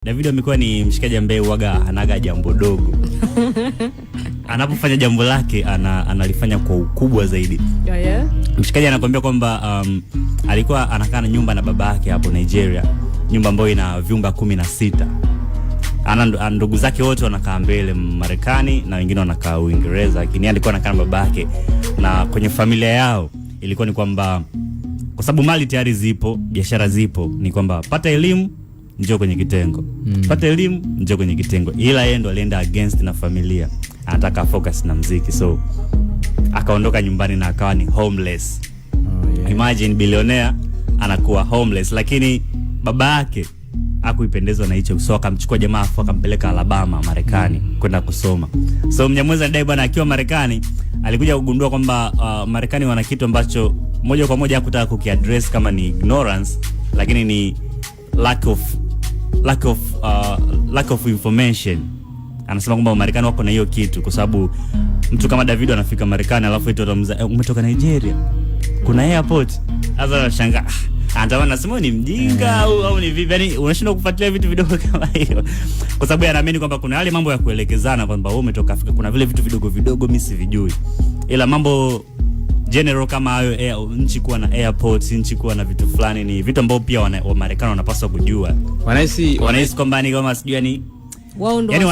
Davido amekuwa ni mshikaji ambaye huaga anaga jambo dogo. Anapofanya jambo lake analifanya kwa ukubwa zaidi. Yeah. Mshikaji anakuambia kwamba alikuwa anakaa na nyumba na baba yake hapo Nigeria, nyumba ambayo ina vyumba 16. Ana ndugu zake wote wanakaa mbele Marekani na wengine wanakaa Uingereza, lakini alikuwa anakaa na baba yake. Na kwenye familia yao ilikuwa ni kwamba kwa sababu mali tayari zipo, biashara zipo, ni kwamba pata elimu njoo kwenye kitengo. Pata elimu njoo kwenye kitengo. Ila yeye ndo alienda against na familia. Anataka focus na muziki. So akaondoka nyumbani na akawa ni homeless. Imagine billionaire anakuwa homeless, lakini baba yake hakuipendezwa na hicho. So akamchukua jamaa afu akampeleka Alabama, Marekani kwenda kusoma. So Mnyamwezi anadai bwana akiwa Marekani alikuja kugundua kwamba Marekani wana kitu ambacho moja kwa moja hakutaka kukiaddress kama ni ignorance, lakini ni lack of information. Anasema kwamba Marekani wako na hiyo kitu, kwa sababu mtu kama Davido anafika Marekani alafu eti umetoka Nigeria, kuna airport. Sasa anashangaa, anataka nasema ni mjinga au ni vipi? Yani unashindwa kufuatilia vitu vidogo kama hiyo, kwa sababu anaamini kwamba kuna yale mambo ya kuelekezana kwamba wewe umetoka Afrika, kuna vile vitu vidogo vidogo mimi sivijui, ila mambo general kama hayo, nchi kuwa na airports, nchi kuwa na vitu fulani, ni vitu ambavyo pia wa Marekani wanapaswa kujua. Wanahisi kwamba ni kama sijui yani yani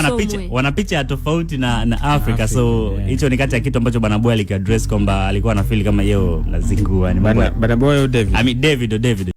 wanapicha ya tofauti na Afrika. So hicho ni kati ya kitu ambacho Bana Boy alikiaddress kwamba alikuwa anafeel kama yeye nazingua ni mambo. Bana Boy au David? David.